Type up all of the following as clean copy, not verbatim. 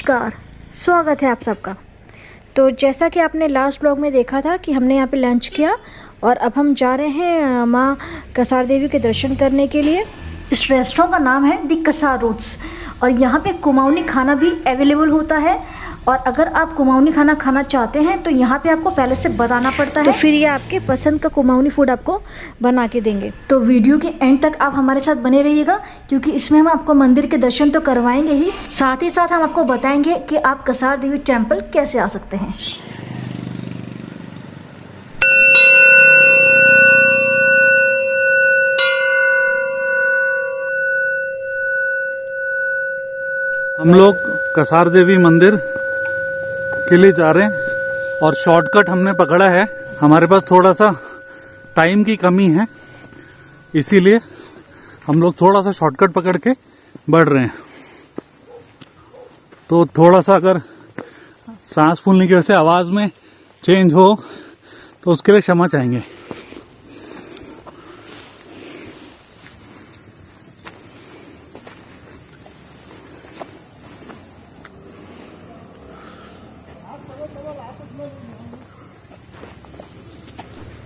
नमस्कार, स्वागत है आप सबका। तो जैसा कि आपने लास्ट ब्लॉग में देखा था कि हमने यहाँ पे लंच किया और अब हम जा रहे हैं माँ कसार देवी के दर्शन करने के लिए। इस रेस्टोरेंट का नाम है दी कसार रूट्स और यहाँ पे कुमाऊनी खाना भी अवेलेबल होता है। और अगर आप कुमाऊनी खाना खाना चाहते हैं तो यहाँ पे आपको पहले से बताना पड़ता है, तो फिर ये आपके पसंद का कुमाऊनी फूड आपको बना के देंगे। तो वीडियो के एंड तक आप हमारे साथ बने रहिएगा, क्योंकि इसमें हम आपको मंदिर के दर्शन तो करवाएंगे ही, साथ ही साथ हम आपको बताएंगे कि आप कसार देवी टेम्पल कैसे आ सकते हैं। हम लोग कसार देवी मंदिर के लिए जा रहे हैं और शॉर्टकट हमने पकड़ा है। हमारे पास थोड़ा सा टाइम की कमी है, इसीलिए हम लोग थोड़ा सा शॉर्टकट पकड़ के बढ़ रहे हैं। तो थोड़ा सा अगर सांस फूलने की वजह से आवाज़ में चेंज हो तो उसके लिए क्षमा चाहेंगे।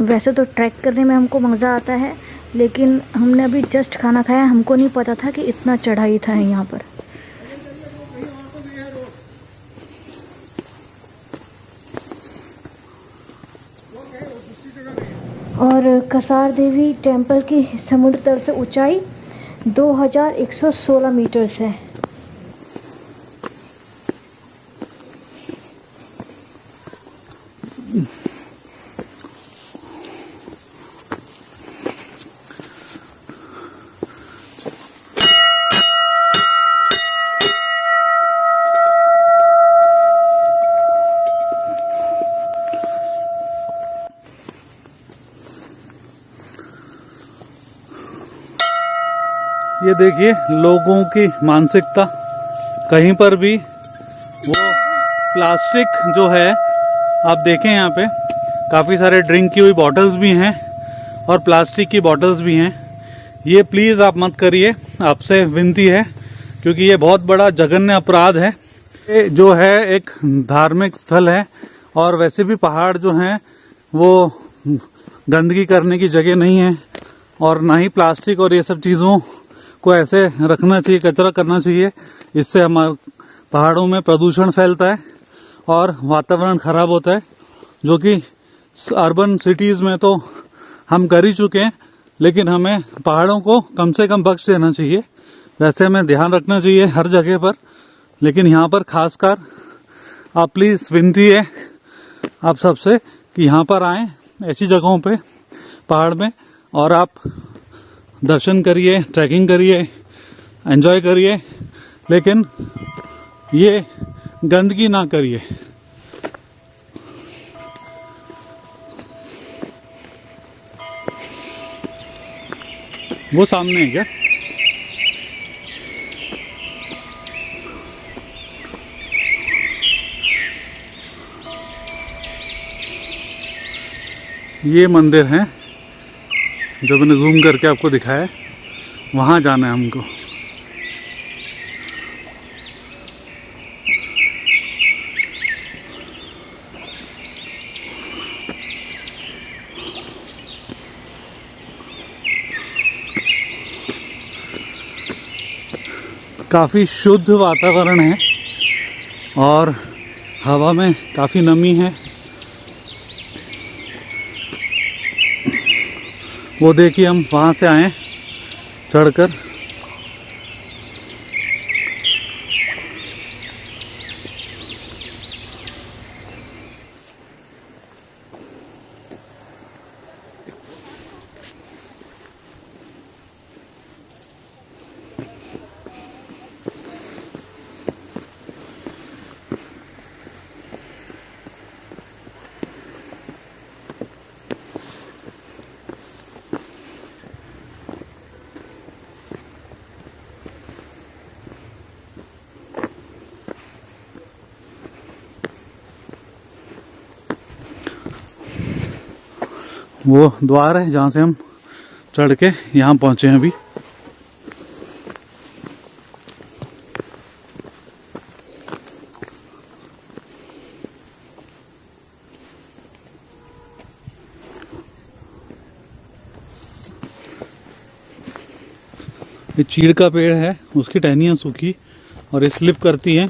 वैसे तो ट्रैक करने में हमको मज़ा आता है, लेकिन हमने अभी जस्ट खाना खाया, हमको नहीं पता था कि इतना चढ़ाई था यहाँ पर। और कसार देवी टेम्पल की समुद्र तल से ऊंचाई 2116 मीटर्स है। ये देखिए लोगों की मानसिकता, कहीं पर भी वो प्लास्टिक जो है, आप देखें यहाँ पे काफ़ी सारे ड्रिंक की हुई बॉटल्स भी हैं और प्लास्टिक की बॉटल्स भी हैं। ये प्लीज़ आप मत करिए, आपसे विनती है, क्योंकि ये बहुत बड़ा जघन्य अपराध है। ये जो है एक धार्मिक स्थल है और वैसे भी पहाड़ जो हैं वो गंदगी करने की जगह नहीं है, और ना ही प्लास्टिक और ये सब चीज़ों को ऐसे रखना चाहिए, कचरा करना चाहिए। इससे हमारे पहाड़ों में प्रदूषण फैलता है और वातावरण खराब होता है, जो कि अर्बन सिटीज़ में तो हम कर ही चुके हैं, लेकिन हमें पहाड़ों को कम से कम बख्श देना चाहिए। वैसे हमें ध्यान रखना चाहिए हर जगह पर, लेकिन यहाँ पर खासकर आप प्लीज़ विनती है आप सबसे कि यहाँ पर आएँ ऐसी जगहों पे पहाड़ में, और आप दर्शन करिए, ट्रैकिंग करिए, एंजॉय करिए, लेकिन ये गंदगी ना करिए। वो सामने है क्या? ये मंदिर है जो मैंने जूम करके आपको दिखाया है, वहाँ जाना है हमको। काफ़ी शुद्ध वातावरण है और हवा में काफ़ी नमी है। वो देखिए हम वहाँ से आए चढ़कर। वो द्वार है जहाँ से हम चढ़ के यहाँ पहुँचे हैं अभी। ये चीड़ का पेड़ है, उसकी टहनियाँ सूखी और ये स्लिप करती हैं।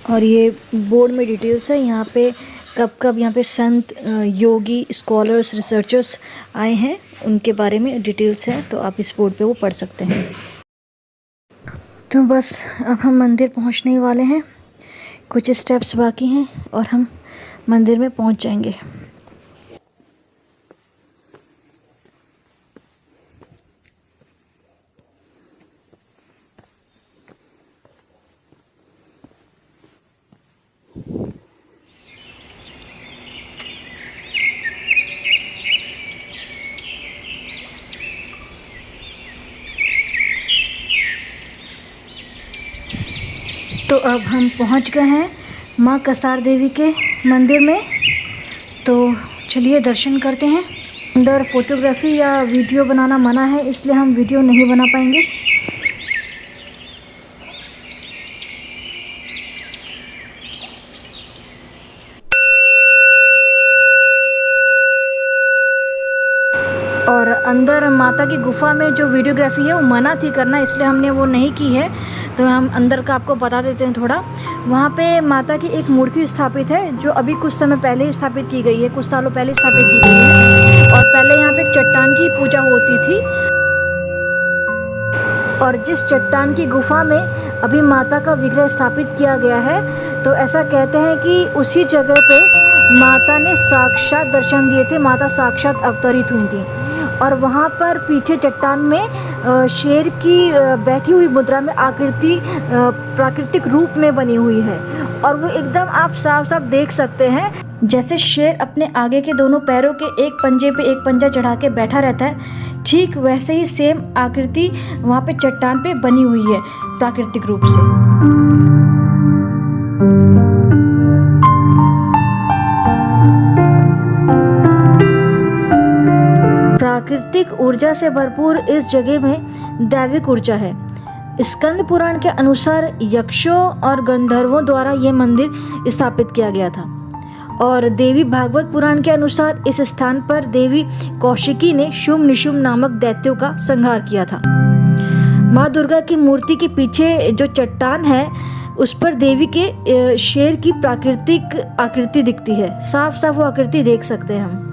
और ये बोर्ड में डिटेल्स है, यहाँ पे कब कब यहाँ पे संत, योगी, स्कॉलर्स, रिसर्चर्स आए हैं उनके बारे में डिटेल्स है, तो आप इस बोर्ड पे वो पढ़ सकते हैं। तो बस अब हम मंदिर पहुँचने ही वाले हैं, कुछ स्टेप्स बाकी हैं और हम मंदिर में पहुँच जाएंगे। तो अब हम पहुंच गए हैं माँ कसार देवी के मंदिर में, तो चलिए दर्शन करते हैं। अंदर फोटोग्राफी या वीडियो बनाना मना है, इसलिए हम वीडियो नहीं बना पाएंगे। और अंदर माता की गुफा में जो वीडियोग्राफी है वो मना थी करना, इसलिए हमने वो नहीं की है। तो हम अंदर का आपको बता देते हैं थोड़ा। वहाँ पे माता की एक मूर्ति स्थापित है, जो अभी कुछ समय पहले ही स्थापित की गई है, कुछ सालों पहले स्थापित की गई है। और पहले यहाँ पे एक चट्टान की पूजा होती थी, और जिस चट्टान की गुफा में अभी माता का विग्रह स्थापित किया गया है, तो ऐसा कहते हैं कि उसी जगह पे माता ने साक्षात दर्शन दिए थे, माता साक्षात अवतरित हुई थी। और वहाँ पर पीछे चट्टान में शेर की बैठी हुई मुद्रा में आकृति प्राकृतिक रूप में बनी हुई है, और वो एकदम आप साफ साफ देख सकते हैं, जैसे शेर अपने आगे के दोनों पैरों के एक पंजे पे एक पंजा चढ़ा के बैठा रहता है, ठीक वैसे ही सेम आकृति वहाँ पे चट्टान पे बनी हुई है प्राकृतिक रूप से। प्राकृतिक ऊर्जा से भरपूर इस जगह में दैविक ऊर्जा है। स्कंद पुराण के अनुसार यक्षों और गंधर्वों द्वारा यह मंदिर स्थापित किया गया था, और देवी भागवत पुराण के अनुसार इस स्थान पर देवी कौशिकी ने शुंभ निशुंभ नामक दैत्यों का संहार किया था। माँ दुर्गा की मूर्ति के पीछे जो चट्टान है, उस पर देवी के शेर की प्राकृतिक आकृति दिखती है, साफ साफ वो आकृति देख सकते हैं हम।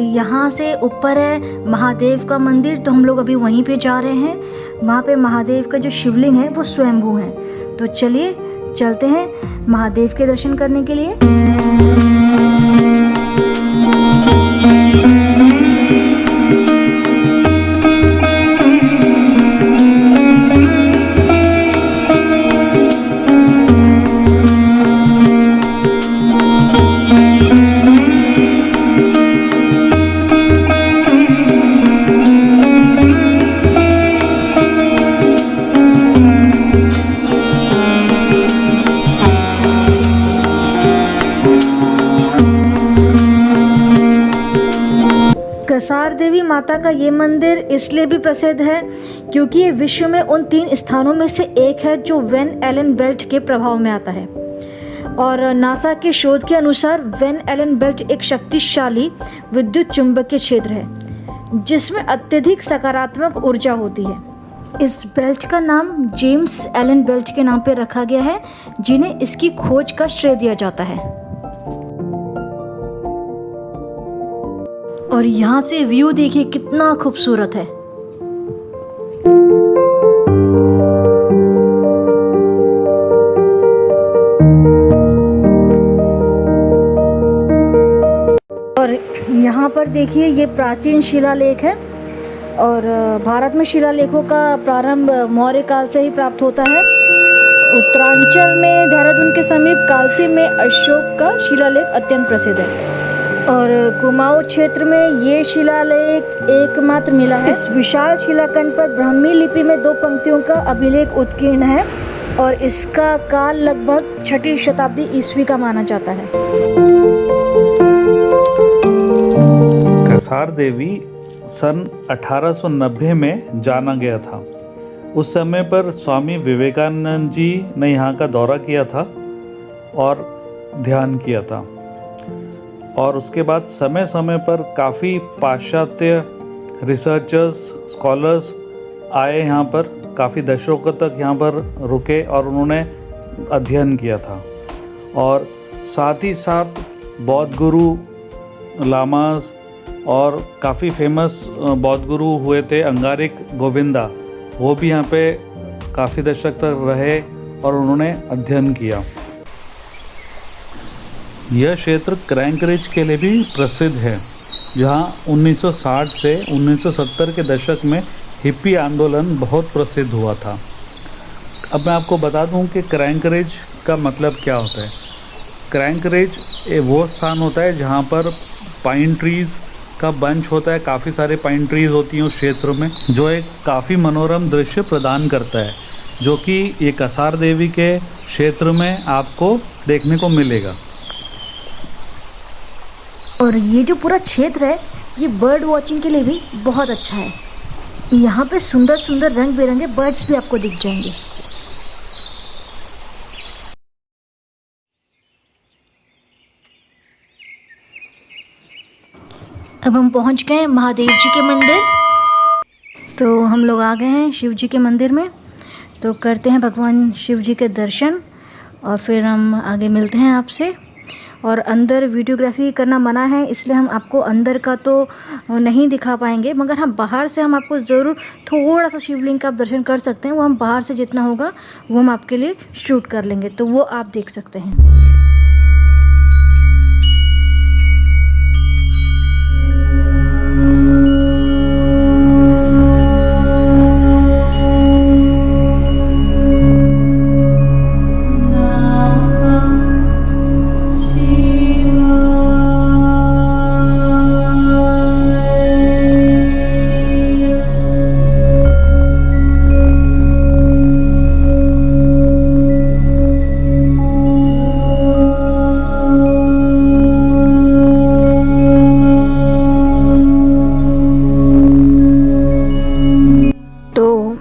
यहाँ से ऊपर है महादेव का मंदिर, तो हम लोग अभी वहीं पे जा रहे हैं। वहाँ पे महादेव का जो शिवलिंग है वो स्वयंभू है, तो चलिए चलते हैं महादेव के दर्शन करने के लिए। कसार देवी माता का ये मंदिर इसलिए भी प्रसिद्ध है क्योंकि ये विश्व में उन 3 स्थानों में से एक है जो वेन एलन बेल्ट के प्रभाव में आता है। और नासा के शोध के अनुसार वेन एलन बेल्ट एक शक्तिशाली विद्युत चुंबकीय क्षेत्र है जिसमें अत्यधिक सकारात्मक ऊर्जा होती है। इस बेल्ट का नाम जेम्स एलन बेल्ट के नाम पर रखा गया है, जिन्हें इसकी खोज का श्रेय दिया जाता है। और यहाँ से व्यू देखिए कितना खूबसूरत है। और यहाँ पर देखिए ये प्राचीन शिलालेख है, और भारत में शिलालेखों का प्रारंभ मौर्य काल से ही प्राप्त होता है। उत्तरांचल में देहरादून के समीप कालसी में अशोक का शिलालेख अत्यंत प्रसिद्ध है। और कुमाऊं क्षेत्र में ये शिलालेख एकमात्र मिला है। इस विशाल शिलाखंड पर ब्राह्मी लिपि में 2 पंक्तियों का अभिलेख उत्कीर्ण है और इसका काल लगभग 6वीं शताब्दी ईस्वी का माना जाता है। कसार देवी सन 1890 में जाना गया था। उस समय पर स्वामी विवेकानंद जी ने यहाँ का दौरा किया था और ध्यान किया था, और उसके बाद समय समय पर काफ़ी पाश्चात्य रिसर्चर्स, स्कॉलर्स आए यहाँ पर, काफ़ी दशकों तक यहाँ पर रुके और उन्होंने अध्ययन किया था। और साथ ही साथ बौद्ध गुरु लामास और काफ़ी फेमस बौद्ध गुरु हुए थे अंगारिक गोविंदा, वो भी यहाँ पे काफ़ी दशक तक रहे और उन्होंने अध्ययन किया। यह क्षेत्र क्रैंक रिज के लिए भी प्रसिद्ध है, जहाँ 1960 से 1970 के दशक में हिप्पी आंदोलन बहुत प्रसिद्ध हुआ था। अब मैं आपको बता दूं कि क्रैंक रिज का मतलब क्या होता है। क्रैंक रिज वो स्थान होता है जहाँ पर पाइन ट्रीज़ का बंच होता है, काफ़ी सारे पाइन ट्रीज़ होती हैं उस क्षेत्र में, जो एक काफ़ी मनोरम दृश्य प्रदान करता है, जो कि ये कसार देवी के क्षेत्र में आपको देखने को मिलेगा। और ये जो पूरा क्षेत्र है ये बर्ड वॉचिंग के लिए भी बहुत अच्छा है। यहाँ पे सुंदर सुंदर रंग बिरंगे बर्ड्स भी आपको दिख जाएंगे। अब हम पहुँच गए महादेव जी के मंदिर। तो हम लोग आ गए हैं शिव जी के मंदिर में, तो करते हैं भगवान शिव जी के दर्शन और फिर हम आगे मिलते हैं आपसे। और अंदर वीडियोग्राफी करना मना है, इसलिए हम आपको अंदर का तो नहीं दिखा पाएंगे, मगर हम बाहर से हम आपको ज़रूर थोड़ा सा शिवलिंग का आप दर्शन कर सकते हैं। वो हम बाहर से जितना होगा वो हम आपके लिए शूट कर लेंगे, तो वो आप देख सकते हैं।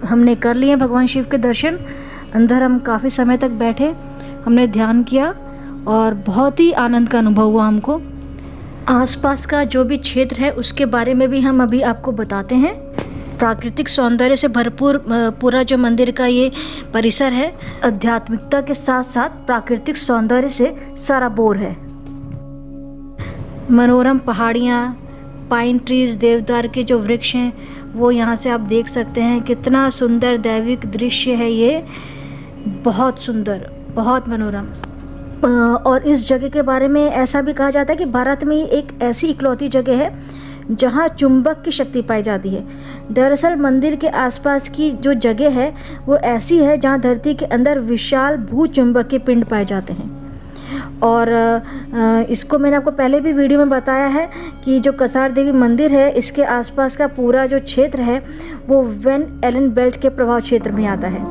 हमने कर लिए भगवान शिव के दर्शन। अंदर हम काफ़ी समय तक बैठे, हमने ध्यान किया और बहुत ही आनंद का अनुभव हुआ हमको। आसपास का जो भी क्षेत्र है उसके बारे में भी हम अभी आपको बताते हैं। प्राकृतिक सौंदर्य से भरपूर पूरा जो मंदिर का ये परिसर है, आध्यात्मिकता के साथ साथ प्राकृतिक सौंदर्य से सराबोर है। मनोरम पहाड़ियाँ, पाइन ट्रीज, देवदार के जो वृक्ष हैं वो यहाँ से आप देख सकते हैं। कितना सुंदर दैविक दृश्य है ये, बहुत सुंदर, बहुत मनोरम। और इस जगह के बारे में ऐसा भी कहा जाता है कि भारत में एक ऐसी इकलौती जगह है जहाँ चुंबक की शक्ति पाई जाती है। दरअसल मंदिर के आसपास की जो जगह है वो ऐसी है जहाँ धरती के अंदर विशाल भूचुंबक के पिंड पाए जाते हैं। और इसको मैंने आपको पहले भी वीडियो में बताया है कि जो कसार देवी मंदिर है इसके आसपास का पूरा जो क्षेत्र है वो वेन एलन बेल्ट के प्रभाव क्षेत्र में आता है,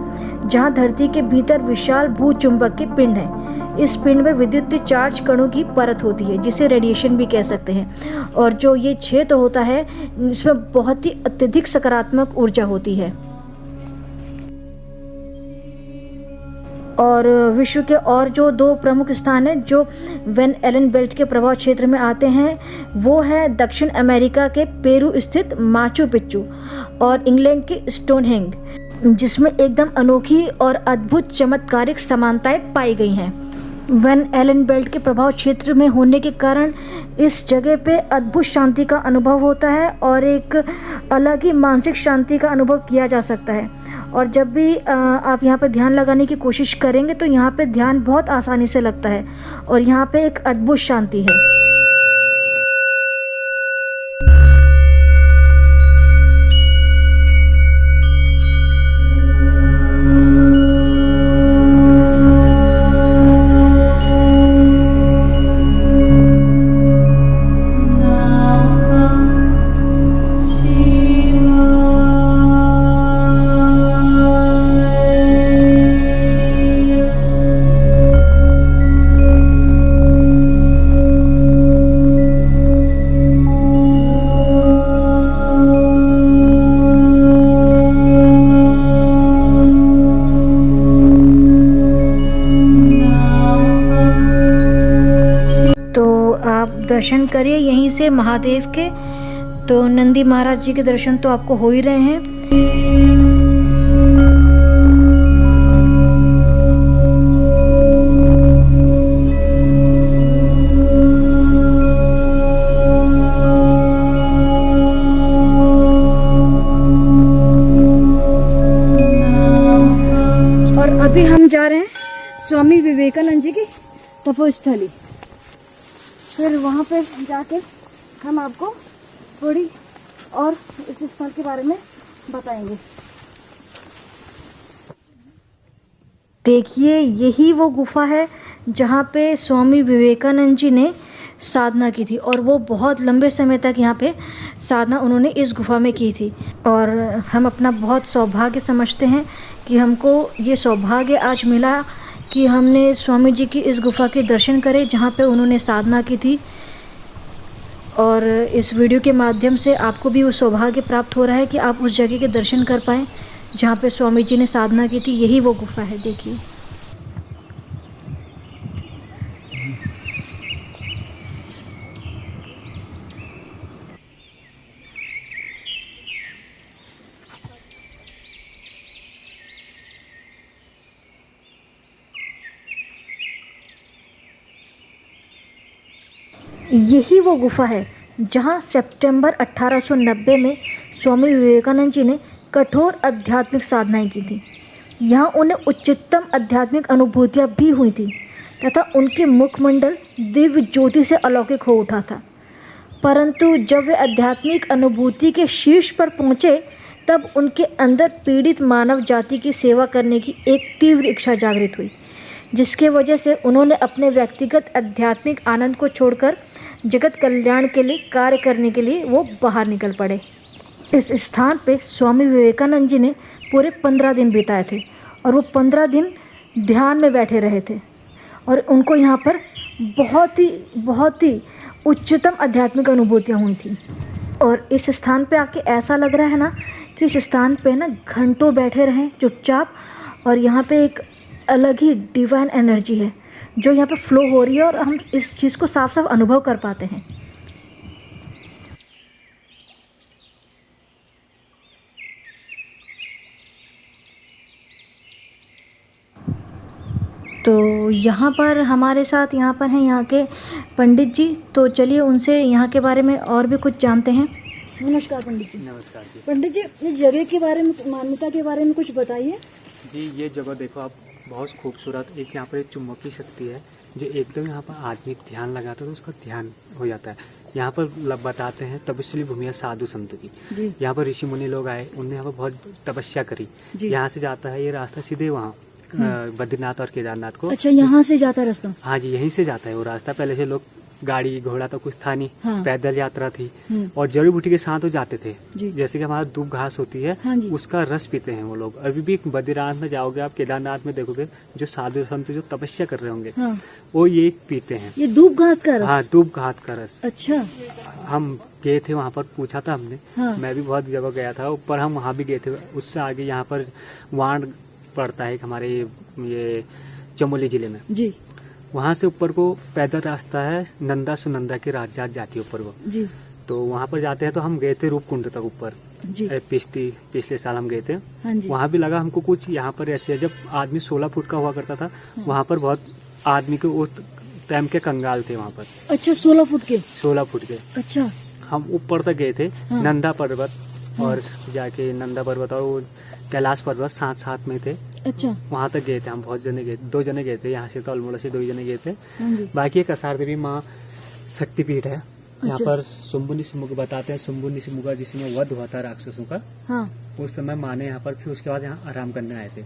जहां धरती के भीतर विशाल भूचुंबक के पिंड हैं। इस पिंड में विद्युत चार्ज कणों की परत होती है जिसे रेडिएशन भी कह सकते हैं। और जो ये क्षेत्र होता है इसमें बहुत ही अत्यधिक सकारात्मक ऊर्जा होती है। और विश्व के और जो 2 प्रमुख स्थान हैं जो वेन एलन बेल्ट के प्रभाव क्षेत्र में आते हैं वो है दक्षिण अमेरिका के पेरू स्थित माचू पिच्चू और इंग्लैंड के स्टोनहेंज, जिसमें एकदम अनोखी और अद्भुत चमत्कारिक समानताएं पाई गई हैं। वेन एलन बेल्ट के प्रभाव क्षेत्र में होने के कारण इस जगह पे अद्भुत शांति का अनुभव होता है और एक अलग ही मानसिक शांति का अनुभव किया जा सकता है। और जब भी आप यहाँ पे ध्यान लगाने की कोशिश करेंगे तो यहाँ पे ध्यान बहुत आसानी से लगता है और यहाँ पे एक अद्भुत शांति है। आप दर्शन करिए यहीं से महादेव के। तो नंदी महाराज जी के दर्शन तो आपको हो ही रहे हैं। अभी हम जा रहे हैं स्वामी विवेकानंद जी की तपोस्थली। फिर वहाँ पे जाके हम आपको थोड़ी और इस स्थल के बारे में बताएंगे। देखिए यही वो गुफा है जहाँ पे स्वामी विवेकानंद जी ने साधना की थी, और वो बहुत लंबे समय तक यहाँ पे साधना उन्होंने इस गुफा में की थी। और हम अपना बहुत सौभाग्य समझते हैं कि हमको ये सौभाग्य आज मिला कि हमने स्वामी जी की इस गुफा के दर्शन करे जहाँ पे उन्होंने साधना की थी। और इस वीडियो के माध्यम से आपको भी वो सौभाग्य प्राप्त हो रहा है कि आप उस जगह के दर्शन कर पाएँ जहाँ पे स्वामी जी ने साधना की थी। यही वो गुफा है, देखिए। यही वो गुफा है जहाँ सितंबर 1890 में स्वामी विवेकानंद जी ने कठोर आध्यात्मिक साधनाएं की थी। यहाँ उन्हें उच्चतम आध्यात्मिक अनुभूतियाँ भी हुई थी तथा उनके मुखमंडल दिव्य ज्योति से अलौकिक हो उठा था। परंतु जब वे आध्यात्मिक अनुभूति के शीर्ष पर पहुँचे तब उनके अंदर पीड़ित मानव जाति की सेवा करने की एक तीव्र इच्छा जागृत हुई, जिसके वजह से उन्होंने अपने व्यक्तिगत आध्यात्मिक आनंद को छोड़कर जगत कल्याण के लिए कार्य करने के लिए वो बाहर निकल पड़े। इस स्थान पे स्वामी विवेकानंद जी ने पूरे 15 दिन बिताए थे, और वो 15 दिन ध्यान में बैठे रहे थे, और उनको यहाँ पर बहुत ही उच्चतम आध्यात्मिक अनुभूतियाँ हुई थी। और इस स्थान पे आके ऐसा लग रहा है ना कि इस स्थान पे ना घंटों बैठे रहें चुपचाप, और यहाँ पे एक अलग ही डिवाइन एनर्जी है जो यहाँ पे फ्लो हो रही है, और हम इस चीज़ को साफ साफ अनुभव कर पाते हैं। तो यहाँ पर हमारे साथ यहाँ पर हैं यहाँ के पंडित जी। तो चलिए उनसे यहाँ के बारे में और भी कुछ जानते हैं। नमस्कार पंडित जी। नमस्कार जी। पंडित जी, इस जगह के बारे में, मान्यता के बारे में कुछ बताइए। जी, ये जगह देखो आप, बहुत खूबसूरत। एक यहाँ पर एक चुंबकीय शक्ति है जो एकदम यहाँ पर आदमी ध्यान लगाता है तो उसका ध्यान हो जाता है। यहाँ पर बताते हैं तपस्वी भूमि है साधु संत की। यहाँ पर ऋषि मुनि लोग आए, उनने यहाँ पर बहुत तपस्या करी। यहाँ से जाता है ये रास्ता सीधे वहाँ बद्रीनाथ और केदारनाथ को। अच्छा, यहाँ से जाता है रास्ता? हाँ जी, यहीं से जाता है वो रास्ता। पहले से लोग गाड़ी घोड़ा तो कुछ था नहीं, हाँ। पैदल यात्रा थी, और जड़ी बूटी के साथ वो जाते थे। जैसे कि हमारा दूब घास होती है, हाँ, उसका रस पीते हैं वो लोग। अभी भी बद्रीनाथ में जाओगे आप, केदारनाथ में देखोगे जो साधु संत जो तपस्या कर रहे होंगे, हाँ। वो ये पीते हैं। ये दूब घास का रस? हाँ, दूब घास का रस। अच्छा। हम गए थे वहाँ पर, पूछा था हमने, हाँ। मैं भी बहुत जगह गया था ऊपर, हम वहाँ भी गए थे। उससे आगे यहाँ पर वाण पड़ता है हमारे ये चमोली जिले में जी। वहाँ से ऊपर को पैदल रास्ता है, नंदा सुनंदा की राजजात जाती है ऊपर को जी। तो वहाँ पर जाते हैं। तो हम गए थे रूपकुंड तक ऊपर जी। पिछले साल हम गए थे। हाँ जी। वहाँ भी लगा हमको कुछ यहाँ पर ऐसे, जब आदमी 16 फुट का हुआ करता था, हाँ। वहाँ पर बहुत आदमी के उस टाइम के कंगाल थे वहाँ पर। अच्छा, 16 फुट के? 16 फुट के। अच्छा। हम ऊपर तक गए थे, हाँ। नंदा पर्वत, हाँ। और जाके नंदा पर्वत और कैलाश पर्वत साथ साथ में थे। अच्छा। वहाँ तक गए थे हम, बहुत जने गए, 2 जने गए थे यहाँ से, तो अल्मोड़ा से 2 जने गए थे। बाकी एक कसार देवी माँ शक्तिपीठ है। अच्छा। यहाँ पर शुंभु निशुम्भ बताते हैं, शुंभु निशुम्भ जिसमें वध हुआ था राक्षसों का, हाँ। उस समय माँ ने यहाँ पर, फिर उसके बाद यहाँ आराम करने आए थे।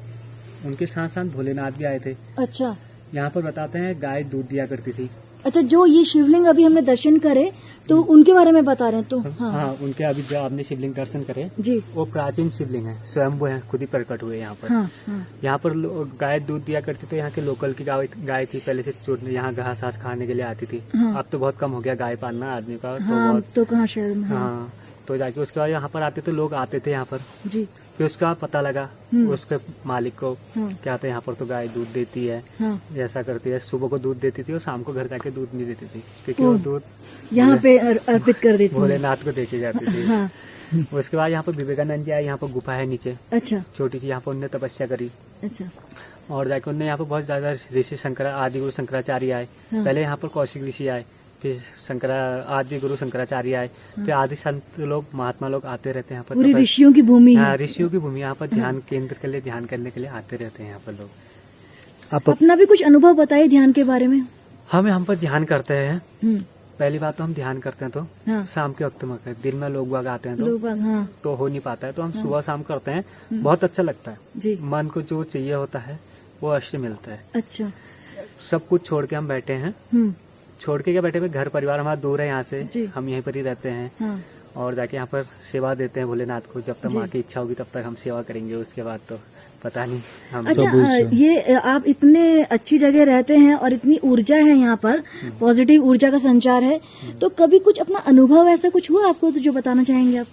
उनके साथ साथ भोलेनाथ भी आए थे। अच्छा। यहाँ पर बताते हैं गाय दूध दिया करती थी। अच्छा, जो ये शिवलिंग अभी हमने दर्शन करे तो उनके बारे में बता रहे हैं तो? हाँ, हाँ, उनके अभी जो आपने शिवलिंग दर्शन करे जी, वो प्राचीन शिवलिंग है, स्वयंभू है, खुद ही प्रकट हुए यहाँ पर। हाँ, हाँ। यहाँ पर गाय दूध दिया करती थी। यहाँ के लोकल की गाय थी, पहले से चोटने यहाँ घास घास खाने के लिए आती थी। हाँ। अब तो बहुत कम हो गया गाय पालना आदमी का, तो हाँ, बहुत तो कहाँ शहर में। हाँ, तो जाके उसके बाद यहाँ पर आते तो लोग आते थे यहाँ पर जी। फिर उसका पता लगा उसके मालिक को, क्या था यहाँ पर तो गाय दूध देती है, ऐसा करती है, सुबह को दूध देती थी और शाम को घर जाके दूध नहीं देती थी, क्योंकि वो दूध यहाँ पे अर्पित कर देती थी, भोलेनाथ को देके जाती थी। उसके बाद यहाँ पर विवेकानंद जी आए, यहाँ पर गुफा है नीचे, अच्छा, छोटी सी, यहाँ पर उनने तपस्या करी। अच्छा। और जाके उनने यहाँ पर बहुत ज्यादा ऋषि आदि गुरु शंकराचार्य आए। पहले यहाँ पर कौशिक ऋषि आए, फिर आदि गुरु शंकराचार्य आए, फिर आदि संत लोग, महात्मा लोग आते रहते हैं यहाँ पर। पूरी ऋषियों की भूमि है। ऋषियों की भूमि, यहाँ पर ध्यान केंद्र के लिए, ध्यान करने के लिए आते रहते हैं यहाँ पर लोग। आप अपना भी कुछ अनुभव बताइए ध्यान के बारे में। हम यहाँ पर ध्यान करते हैं। पहली बात तो हम ध्यान करते हैं तो शाम के वक्त में, दिन में लोग बाग आते हैं तो हो नहीं पाता है, तो हम सुबह शाम करते हैं, बहुत अच्छा लगता है जी। मन को जो चाहिए होता है वो अवश्य मिलता है। अच्छा, सब कुछ छोड़ के हम बैठे हैं, छोड़ के क्या बैठे हुए, घर परिवार हमारा दूर है यहाँ से, हम यहीं पर ही रहते हैं। और जाके यहाँ पर सेवा देते हैं भोलेनाथ को, जब तक माँ की इच्छा होगी तब तक हम सेवा करेंगे, उसके बाद तो पता नहीं हम। अच्छा, ये आप इतने अच्छी जगह रहते हैं और इतनी ऊर्जा है यहाँ पर, पॉजिटिव ऊर्जा का संचार है, तो कभी कुछ अपना अनुभव ऐसा कुछ हुआ आपको तो जो बताना चाहेंगे आप?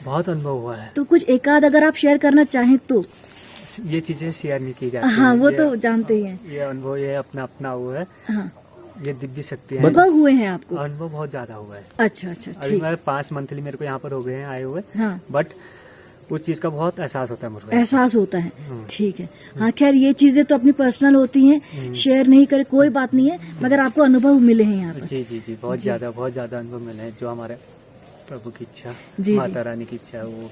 बहुत अनुभव हुआ है, तो कुछ एकाध अगर आप शेयर करना चाहें तो। ये चीजें शेयर नहीं की जाती। हाँ, वो तो जानते ही हैं। ये अनुभव, ये अपना वो है। हाँ। ये दिव्य शक्ति है। अनुभव हुए हैं आपको? अनुभव बहुत ज्यादा हुआ है। अच्छा, अच्छा। अभी मेरे 5 मंथली मेरे को यहाँ पर हो गए हैं आए हुए। हाँ। बट उस चीज का बहुत एहसास होता है मुझे। एहसास होता है, ठीक है। हाँ, खैर ये चीजें तो अपनी पर्सनल होती हैं, शेयर नहीं करे कोई बात नहीं है, मगर आपको अनुभव मिले हैं यहाँ पर। जी जी जी, बहुत ज्यादा अनुभव मिले हैं, जो हमारे प्रभु की इच्छा, माता रानी की इच्छा, वो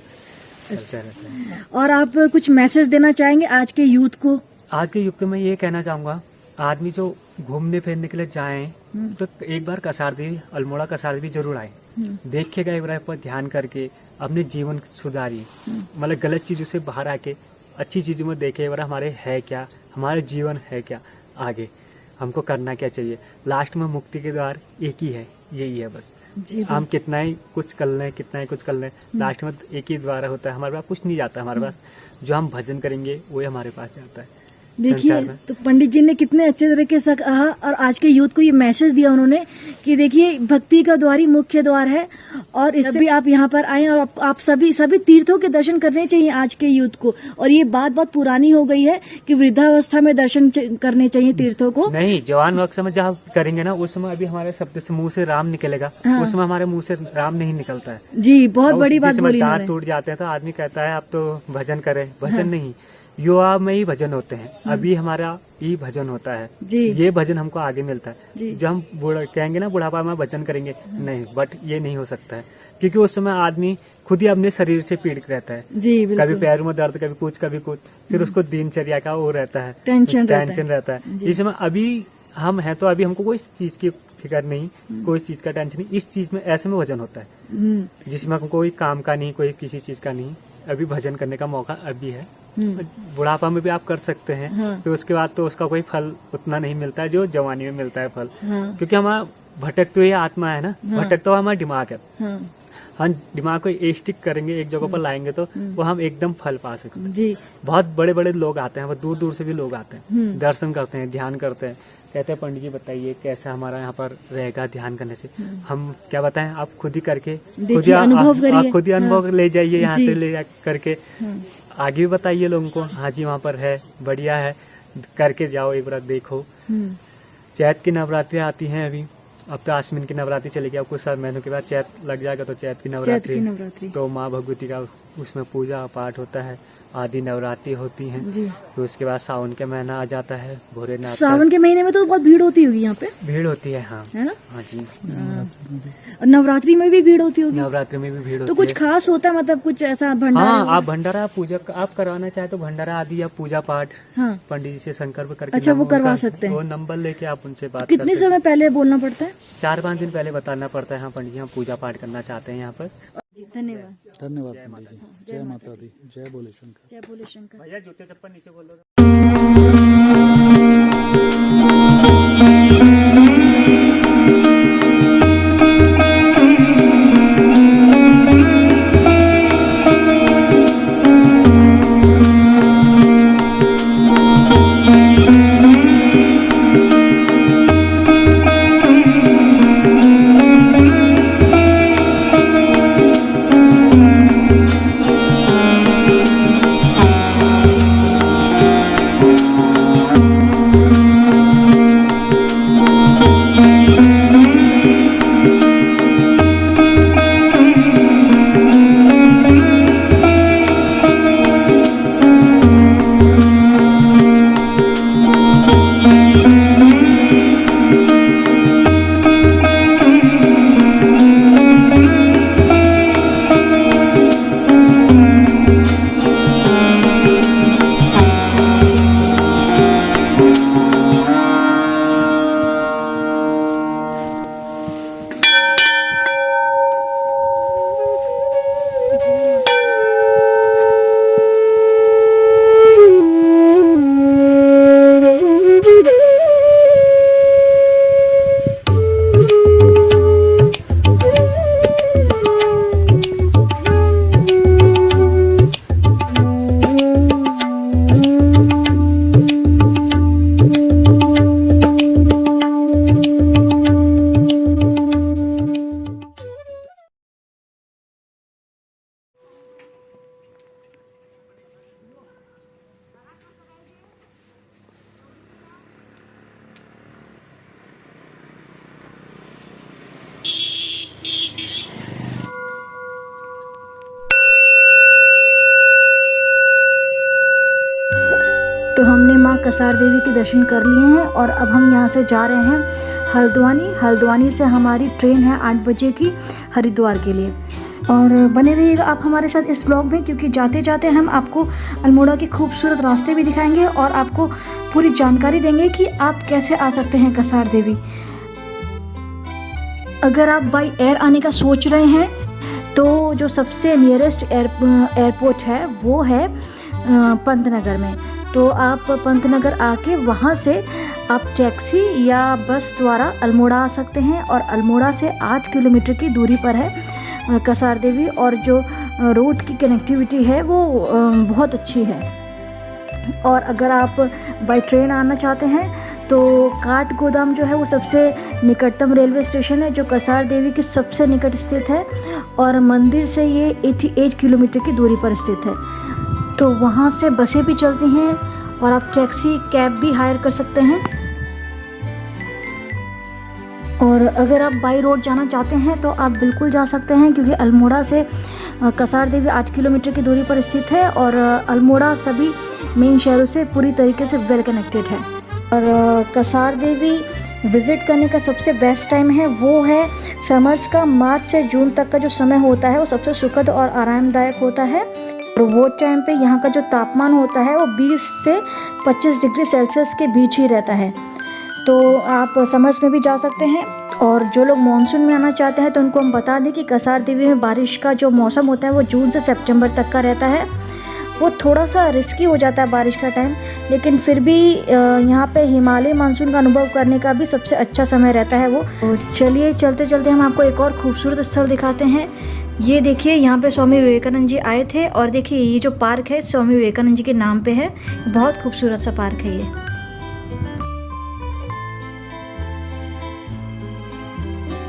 चलता रहता है। और आप कुछ मैसेज देना चाहेंगे आज के यूथ को? आज के युग में ये कहना चाहूंगा, आदमी जो घूमने फिरने के लिए जाएं तो एक बार कसारदेवी, अल्मोड़ा कसारदेवी जरूर आए, देखिएगा एक बार पर ध्यान करके अपने जीवन सुधारिए। मतलब गलत चीजों से बाहर आके अच्छी चीजों में देखे एक बार हमारे है क्या, हमारे जीवन है क्या, आगे हमको करना क्या चाहिए। लास्ट में मुक्ति के द्वार एक ही है, यही है बस। हम कितना ही कुछ कर लें, लास्ट में एक ही द्वार होता है, हमारे पास कुछ नहीं जाता, हमारे पास जो हम भजन करेंगे वो हमारे पास जाता है। देखिए, तो पंडित जी ने कितने अच्छे तरीके से कहा और आज के यूथ को ये मैसेज दिया उन्होंने कि देखिए, भक्ति का द्वार ही मुख्य द्वार है, और इससे भी आप यहाँ पर आए और आप सभी तीर्थों के दर्शन करने चाहिए आज के यूथ को। और ये बात पुरानी हो गई है कि वृद्धावस्था में दर्शन करने चाहिए तीर्थों को, नहीं, जवान वक्त में जब करेंगे ना, उस समय अभी हमारे शब्द से मुंह से राम निकलेगा। हाँ। उस समय हमारे मुंह से राम नहीं निकलता है जी। बहुत बड़ी बात बोली। दांत टूट जाते हैं तो आदमी कहता है अब तो भजन करे, भजन नहीं, युवा में ही भजन होते हैं, अभी हमारा ही भजन होता है जी। ये भजन हमको आगे मिलता है। जो हम कहेंगे ना बुढ़ापा में भजन करेंगे, नहीं, बट ये नहीं हो सकता है, क्योंकि उस समय आदमी खुद ही अपने शरीर से पीड़ित रहता है जी। कभी पैरों में दर्द, कभी कुछ, फिर उसको दिनचर्या का वो रहता है, टेंशन रहता है। इस समय अभी हम हैं तो अभी हमको कोई चीज की फिक्र नहीं, कोई चीज का टेंशन नहीं, इस चीज में ऐसे में भजन होता है जिसमें कोई काम का नहीं, कोई किसी चीज का नहीं। अभी भजन करने का मौका अभी है, बुढ़ापा में भी आप कर सकते हैं। हाँ। फिर उसके बाद तो उसका कोई फल उतना नहीं मिलता है जो जवानी में मिलता है फल। हाँ। क्योंकि हमारा भटक तो ये आत्मा है ना। हाँ। भटक तो हमारा दिमाग है। हाँ। हम दिमाग को स्टिक करेंगे, एक जगह पर लाएंगे तो वो हम एकदम फल पा सकते हैं जी। बहुत बड़े बड़े लोग आते हैं, वो दूर दूर से भी लोग आते हैं, दर्शन करते हैं, ध्यान करते हैं, कहते हैं पंडित जी बताइए कैसे हमारा यहाँ पर रहेगा ध्यान करने से। हम क्या बताएं, आप खुद ही करके खुद ही अनुभव ले जाइए, यहाँ से ले करके आगे भी बताइए लोगों को, हाँ जी वहाँ पर है, बढ़िया है, करके जाओ एक बार देखो। चैत की नवरात्रि आती हैं अभी, अब तो आश्विन की नवरात्रि चलेगी, अब कुछ साल महीनों के बाद चैत लग जाएगा, तो चैत की नवरात्रि तो माँ भगवती का उसमें पूजा पाठ होता है, आदि नवरात्रि होती हैं। तो उसके बाद सावन के महीना आ जाता है, भोलेनाथ। सावन के महीने में तो बहुत भीड़ होती होगी यहाँ पे? भीड़ होती है, हाँ, है ना? हाँ जी। नवरात्रि में भी भीड़ होती होगी? नवरात्रि में भी भीड़ होती तो कुछ खास होता है, मतलब कुछ ऐसा भंडारा? हाँ, आप भंडारा पूजा आप करवाना चाहे तो भंडारा आदि या पूजा पाठ पंडित जी से संकल्प करके, अच्छा, वो करवा सकते हैं। वो नंबर लेके आप उनसे बात। कितने समय पहले बोलना पड़ता है? 4-5 दिन पहले बताना पड़ता है। हाँ पंडित जी, हम पूजा पाठ करना चाहते हैं यहाँ पर। धन्यवाद। धन्यवाद पंडित जी। जय माता दी, जय भोले शंकर। जय भोले शंकर। भैया जूते चप्पल नीचे बोल दो। कसार देवी के दर्शन कर लिए हैं और अब हम यहाँ से जा रहे हैं हल्द्वानी से हमारी ट्रेन है 8 बजे की हरिद्वार के लिए। और बने रहिएगा आप हमारे साथ इस ब्लॉग में, क्योंकि जाते जाते हम आपको अल्मोड़ा के खूबसूरत रास्ते भी दिखाएंगे और आपको पूरी जानकारी देंगे कि आप कैसे आ सकते हैं कसार देवी। अगर आप बाई एयर आने का सोच रहे हैं तो जो सबसे नियरेस्ट एयरपोर्ट है वो है पंतनगर में। तो आप पंतनगर आके वहाँ से आप टैक्सी या बस द्वारा अल्मोड़ा आ सकते हैं और अल्मोड़ा से 8 किलोमीटर की दूरी पर है कसार देवी। और जो रोड की कनेक्टिविटी है वो बहुत अच्छी है। और अगर आप बाई ट्रेन आना चाहते हैं तो काठगोदाम जो है वो सबसे निकटतम रेलवे स्टेशन है, जो कसार देवी के सबसे निकट स्थित है और मंदिर से ये 88 किलोमीटर की दूरी पर स्थित है। तो वहाँ से बसें भी चलती हैं और आप टैक्सी कैब भी हायर कर सकते हैं। और अगर आप बाई रोड जाना चाहते हैं तो आप बिल्कुल जा सकते हैं, क्योंकि अल्मोड़ा से कसार देवी 8 किलोमीटर की दूरी पर स्थित है और अल्मोड़ा सभी मेन शहरों से पूरी तरीके से वेल कनेक्टेड है। और कसार देवी विज़िट करने का सबसे बेस्ट टाइम है वो है समर्स का। मार्च से जून तक का जो समय होता है वो सबसे सुखद और आरामदायक होता है। और वो टाइम पे यहाँ का जो तापमान होता है वो 20 से 25 डिग्री सेल्सियस के बीच ही रहता है। तो आप समर्स में भी जा सकते हैं। और जो लोग मानसून में आना चाहते हैं तो उनको हम बता दें कि कसार देवी में बारिश का जो मौसम होता है वो जून से सितंबर तक का रहता है। वो थोड़ा सा रिस्की हो जाता है बारिश का टाइम, लेकिन फिर भी यहाँ पे हिमालय मानसून का अनुभव करने का भी सबसे अच्छा समय रहता है वो। तो चलिए चलते चलते हम आपको एक और खूबसूरत स्थल दिखाते हैं। ये देखिए, यहाँ पे स्वामी विवेकानंद जी आए थे और देखिए ये जो पार्क है स्वामी विवेकानंद जी के नाम पे है। बहुत खूबसूरत सा पार्क है ये।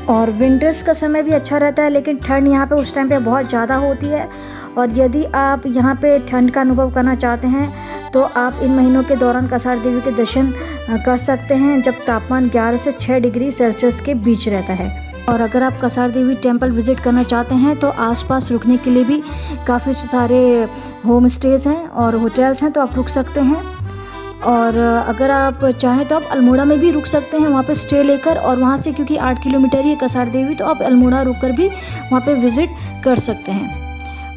और विंटर्स का समय भी अच्छा रहता है, लेकिन ठंड यहाँ पे उस टाइम पे बहुत ज़्यादा होती है। और यदि आप यहाँ पे ठंड का अनुभव करना चाहते हैं तो आप इन महीनों के दौरान कसार देवी के दर्शन कर सकते हैं, जब तापमान 11 से 6 डिग्री सेल्सियस के बीच रहता है। और अगर आप कसार देवी टेम्पल विज़िट करना चाहते हैं तो आसपास रुकने के लिए भी काफ़ी सारे होम स्टेज़ हैं और होटल्स हैं, तो आप रुक सकते हैं। और अगर आप चाहें तो आप अल्मोड़ा में भी रुक सकते हैं वहाँ पे स्टे लेकर। और वहाँ से क्योंकि 8 किलोमीटर ही है कसार देवी, तो आप अल्मोड़ा रुक कर भी वहाँ पे विज़िट कर सकते हैं।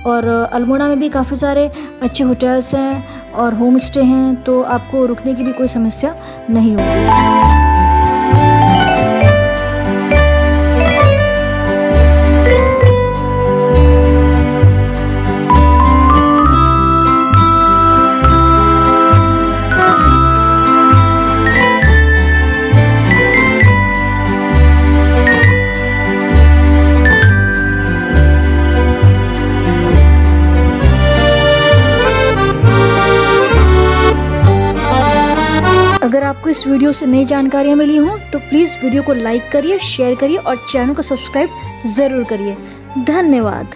और अल्मोड़ा में भी काफ़ी सारे अच्छे होटल्स हैं और होम स्टे हैं, तो आपको रुकने की भी कोई समस्या नहीं होगी। अगर आपको इस वीडियो से नई जानकारियाँ मिली हों तो प्लीज़ वीडियो को लाइक करिए, शेयर करिए और चैनल को सब्सक्राइब ज़रूर करिए। धन्यवाद।